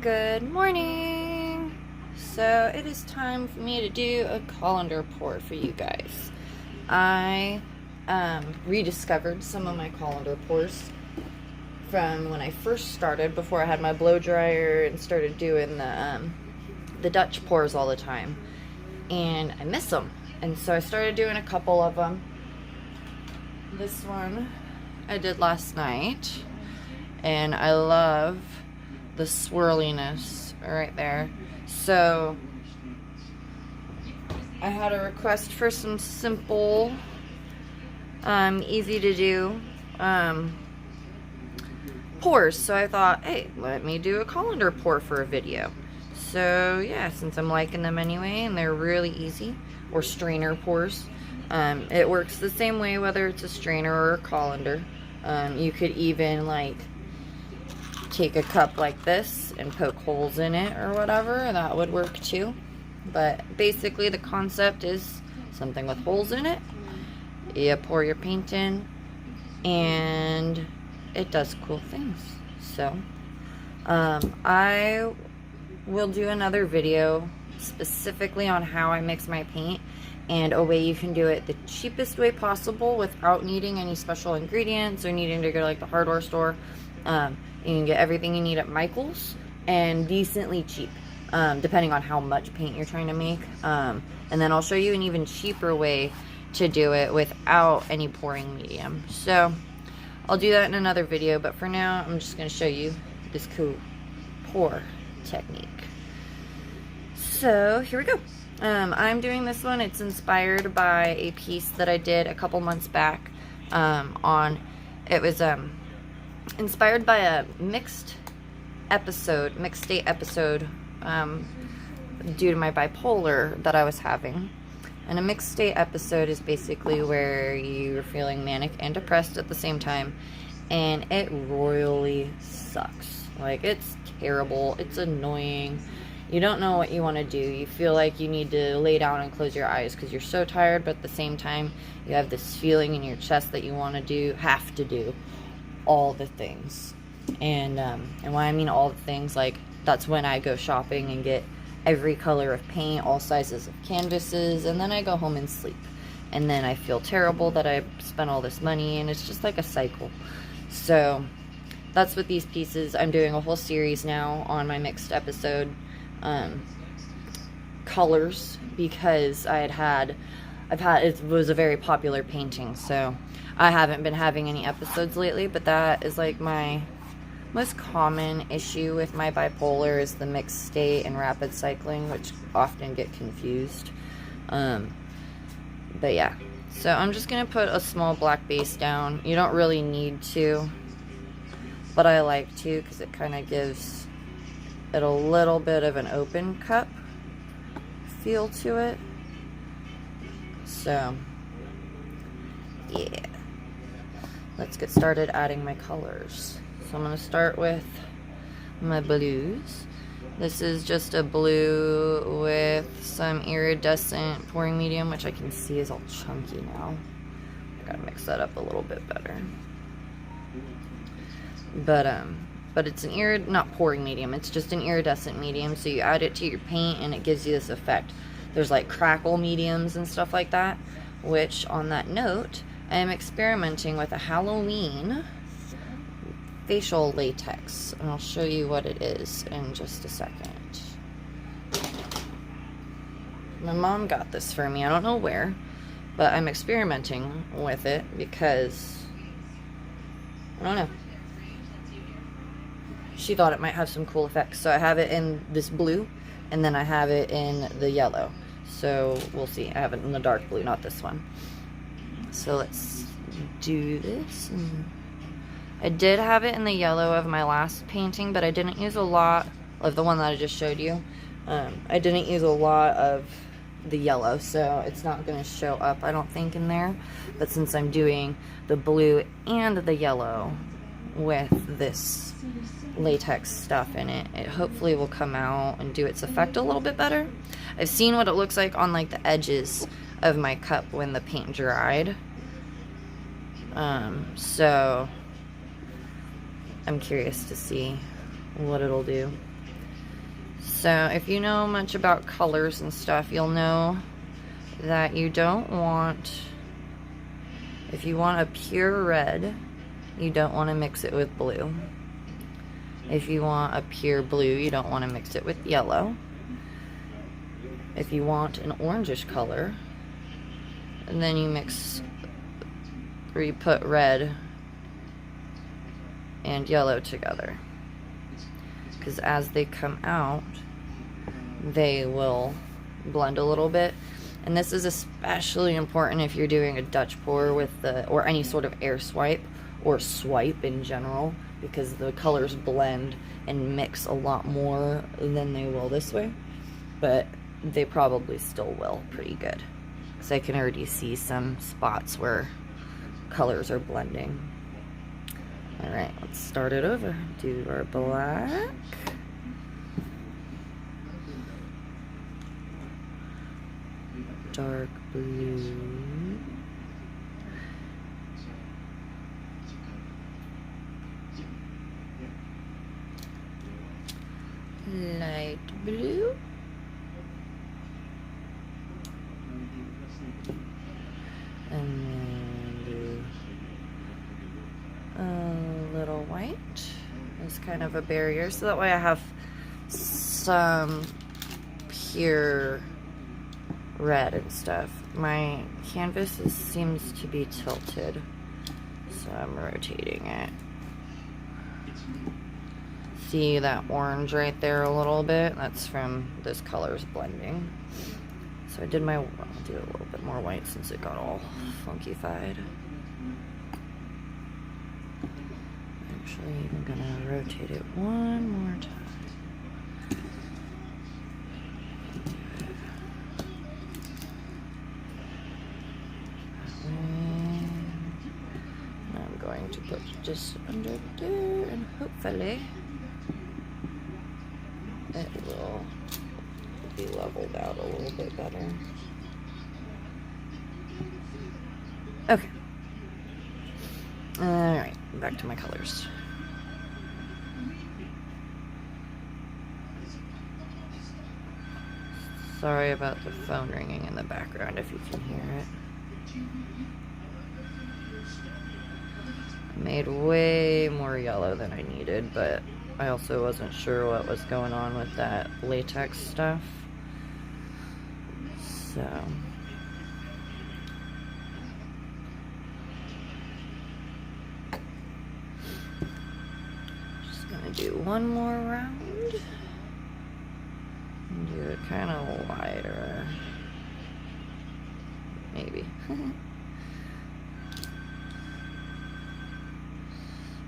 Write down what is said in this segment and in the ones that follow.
Good morning! So it is time for me to do a colander pour for you guys. I rediscovered some of my colander pours from when I first started, before I had my blow dryer and started doing the Dutch pours all the time. And I miss them. And so I started doing a couple of them. This one I did last night. And I love the swirliness right there. So I had a request for some simple, easy to do pours. So I thought, hey, let me do a colander pour for a video. So yeah, since I'm liking them anyway and they're really easy, or strainer pours. It works the same way whether it's a strainer or a colander. You could even like take a cup like this and poke holes in it or whatever. That would work too. But basically the concept is something with holes in it. You pour your paint in and it does cool things. So I will do another video specifically on how I mix my paint and a way you can do it the cheapest way possible without needing any special ingredients or needing to go to like the hardware store. You can get everything you need at Michael's and decently cheap, depending on how much paint you're trying to make. And then I'll show you an even cheaper way to do it without any pouring medium. So I'll do that in another video, but for now I'm just going to show you this cool pour technique. So here we go. I'm doing this one. It's inspired by a piece that I did a couple months back. It was inspired by a mixed state episode due to my bipolar that I was having. And a mixed state episode is basically where you're feeling manic and depressed at the same time, and it royally sucks. Like, it's terrible, it's annoying, you don't know what you want to do, you feel like you need to lay down and close your eyes because you're so tired, but at the same time you have this feeling in your chest that you want to have to do all the things. And when I mean all the things, like, that's when I go shopping and get every color of paint, all sizes of canvases, and then I go home and sleep. And then I feel terrible that I spent all this money, and it's just like a cycle. So that's what these pieces, I'm doing a whole series now on my mixed episode colors, because it was a very popular painting, so I haven't been having any episodes lately, but that is like my most common issue with my bipolar, is the mixed state and rapid cycling, which often get confused. But yeah, so I'm just gonna put a small black base down. You don't really need to, but I like to because it kind of gives it a little bit of an open cup feel to it. So yeah, let's get started adding my colors. So I'm going to start with my blues. This is just a blue with some iridescent pouring medium, which I can see is all chunky now. I gotta mix that up a little bit better. But it's an not pouring medium, it's just an iridescent medium, so you add it to your paint and it gives you this effect. There's like crackle mediums and stuff like that, which, on that note, I am experimenting with a Halloween facial latex, and I'll show you what it is in just a second. My mom got this for me, I don't know where, but I'm experimenting with it because, I don't know, she thought it might have some cool effects. So I have it in this blue, and then I have it in the yellow, so we'll see. I have it in the dark blue, not this one. So let's do this. I did have it in the yellow of my last painting, but I didn't use a lot of the one that I just showed you. I didn't use a lot of the yellow, so it's not going to show up, I don't think, in there. But since I'm doing the blue and the yellow with this latex stuff in it, it hopefully will come out and do its effect a little bit better. I've seen what it looks like on like the edges of my cup when the paint dried. So I'm curious to see what it'll do. So if you know much about colors and stuff, you'll know that you don't want, if you want a pure red, you don't want to mix it with blue. If you want a pure blue, you don't want to mix it with yellow. If you want an orangish color, and then you mix, or you put red and yellow together. Because as they come out, they will blend a little bit. And this is especially important if you're doing a Dutch pour with the, or any sort of air swipe, or swipe in general, because the colors blend and mix a lot more than they will this way. But they probably still will pretty good, because I can already see some spots where colors are blending. Alright, let's start it over. Do our black. Dark blue. Light blue. And then do a little white as kind of a barrier, so that way I have some pure red and stuff. My canvas seems to be tilted, so I'm rotating it. See that orange right there a little bit? That's from those colors blending. So I did my, I'll do a little bit more white since it got all funky-fied. Actually, I'm gonna rotate it one more time. And I'm going to put this under there, and hopefully it will be leveled out a little bit better. Okay. Alright, back to my colors. Sorry about the phone ringing in the background if you can hear it. I made way more yellow than I needed, but I also wasn't sure what was going on with that latex stuff. So just gonna do one more round and do it kind of wider, maybe.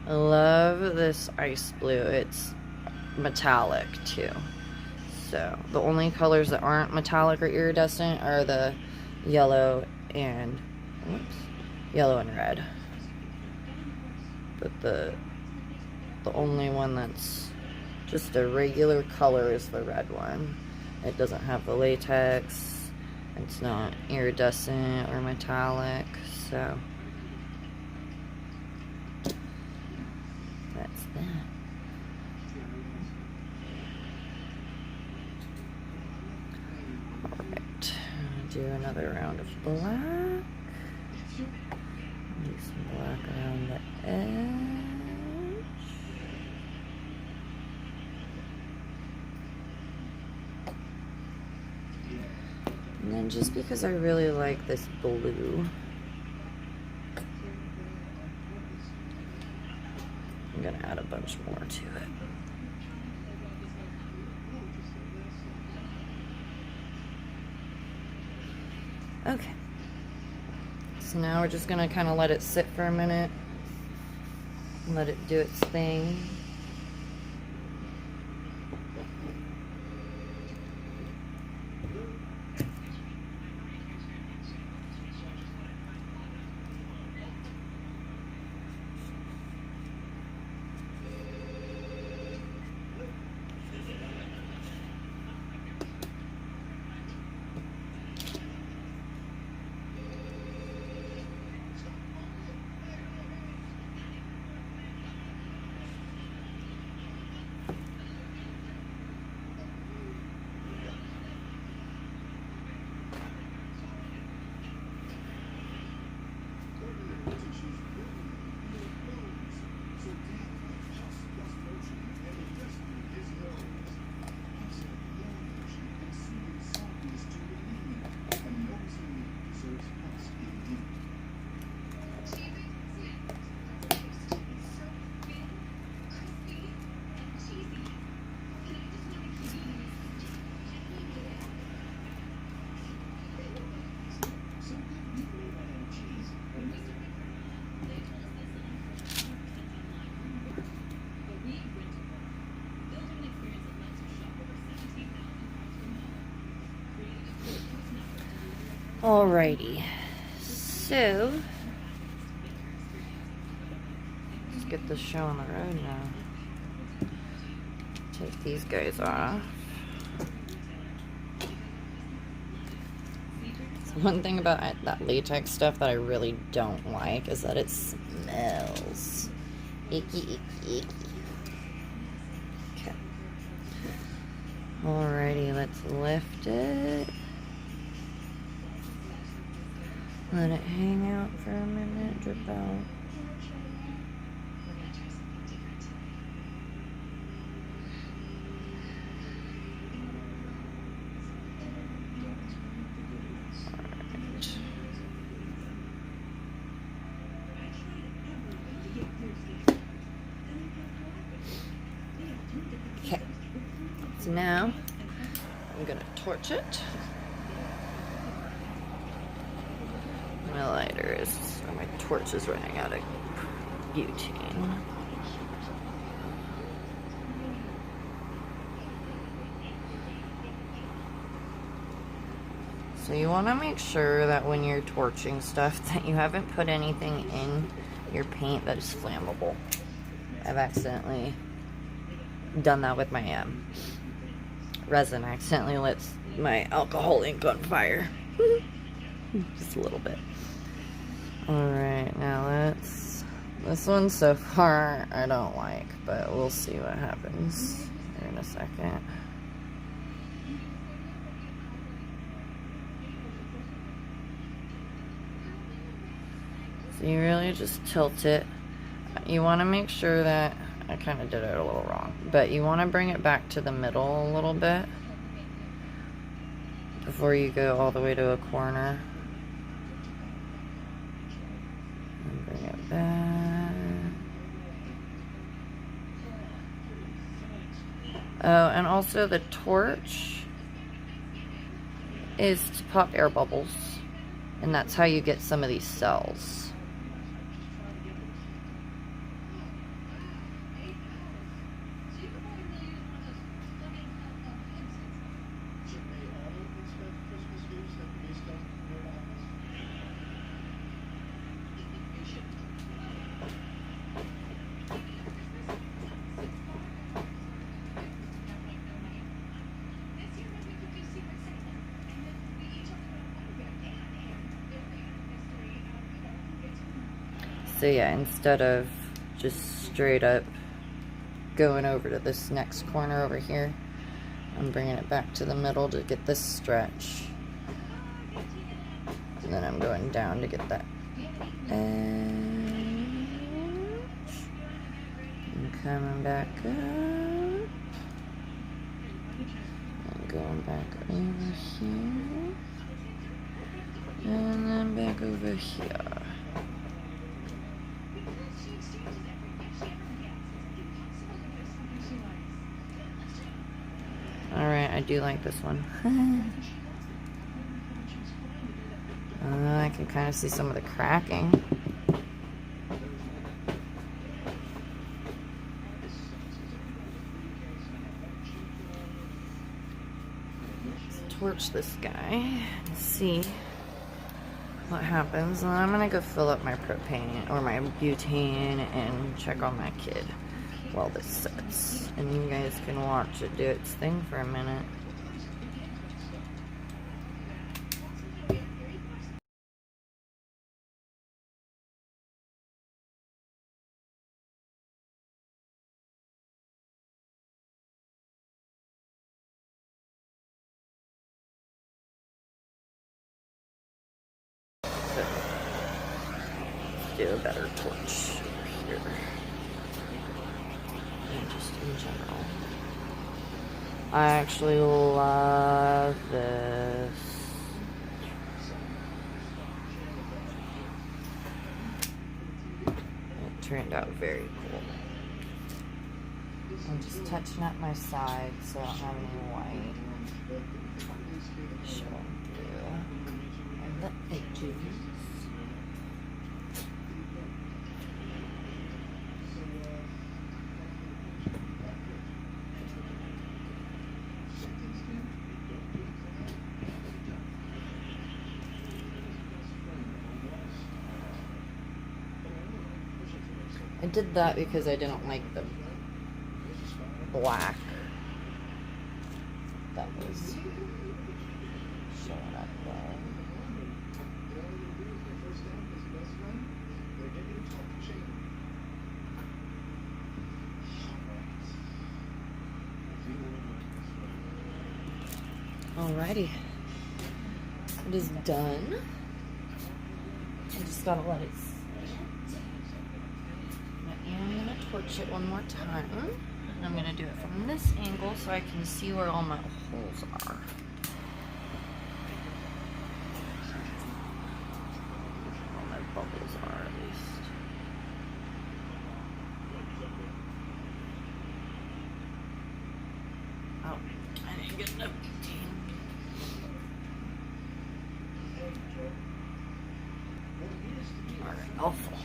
I love this ice blue. It's metallic too. So the only colors that aren't metallic or iridescent are the yellow and, oops, yellow and red. But the only one that's just a regular color is the red one. It doesn't have the latex. It's not iridescent or metallic, so that's that. Alright, do another round of black. Do some black around the edge. And then just because I really like this blue, I'm gonna add a bunch more to it. Okay. So now we're just gonna kind of let it sit for a minute and let it do its thing. Alrighty, so let's get this show on the road now. Take these guys off. So one thing about that latex stuff that I really don't like is that it smells. Icky, icky, icky. Okay. Alrighty, let's lift it. Let it hang out for a minute, drip out. Okay, so now I'm gonna torch it. My lighter is, or my torch is running out of butane. So you want to make sure that when you're torching stuff that you haven't put anything in your paint that is flammable. I've accidentally done that with my resin. I accidentally lit my alcohol ink on fire. Just a little bit. Alright, now this one so far I don't like, but we'll see what happens here in a second. So you really just tilt it. You want to make sure that, I kind of did it a little wrong, but you want to bring it back to the middle a little bit before you go all the way to a corner. And bring it back. Oh, and also the torch is to pop air bubbles, and that's how you get some of these cells. So yeah, instead of just straight up going over to this next corner over here, I'm bringing it back to the middle to get this stretch. And then I'm going down to get that edge. And coming back up. And going back over here. And then back over here. Alright, I do like this one. I can kind of see some of the cracking. Let's torch this guy and see what happens. And I'm gonna go fill up my propane or my butane and check on my kid while this sets, and you guys can watch it do its thing for a minute. So, let's do a better torch here. Just in general. I actually love this. It turned out very cool. I'm just touching up my sides so I don't have any white showing through. And the edges. I did that because I didn't like the black that was showing up there. Alrighty, it is done. I just gotta let it sit. I'm gonna torch it one more time. And I'm gonna do it from this angle so I can see where all my holes are. All my bubbles are, at least. Oh, I didn't get enough container. Alright, all full.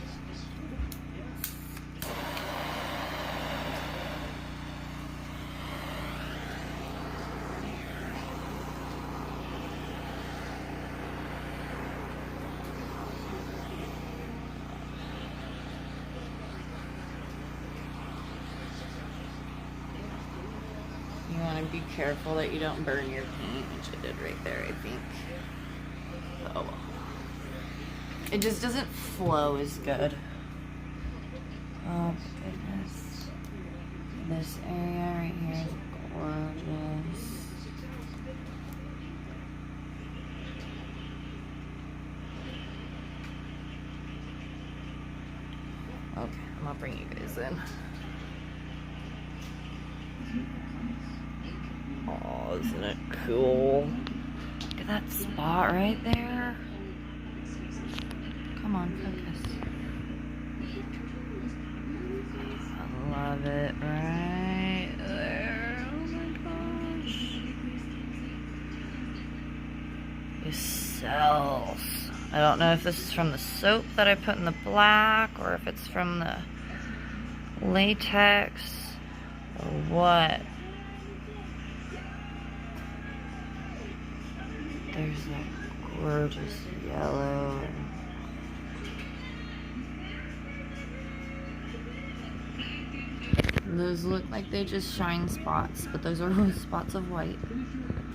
You want to be careful that you don't burn your paint, which I did right there, I think. Oh well. It just doesn't flow as good. Oh goodness. This area right here is gorgeous. Okay, I'm gonna bring you guys in. Oh, isn't it cool? Look at that spot right there. Come on, focus. I love it right there. Oh my gosh. These cells. I don't know if this is from the soap that I put in the black or if it's from the latex or what. There's that gorgeous yellow. And those look like they just shine spots, but those are really spots of white.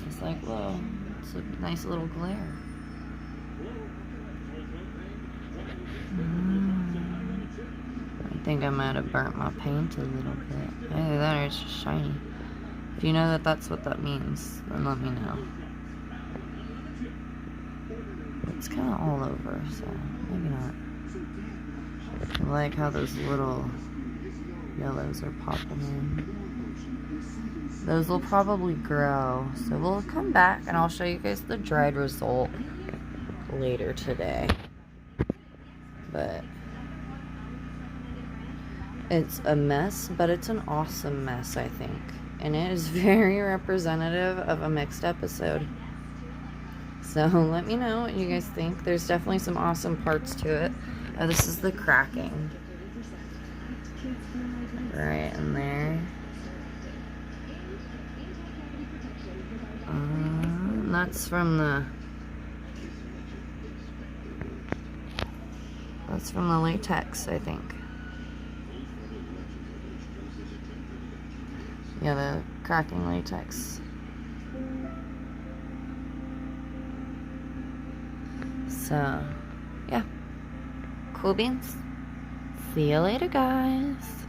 It's like, whoa, it's a nice little glare. I think I might have burnt my paint a little bit. Either that or it's just shiny. If you know that that's what that means, then let me know. It's kind of all over, so maybe not. I like how those little yellows are popping in. Those will probably grow, so we'll come back and I'll show you guys the dried result later today. But it's a mess, but it's an awesome mess, I think. And it is very representative of a mixed episode. So let me know what you guys think. There's definitely some awesome parts to it. Oh, this is the cracking. Right in there. That's from the latex, I think. Yeah, the cracking latex. So, yeah. Cool beans. See you later, guys.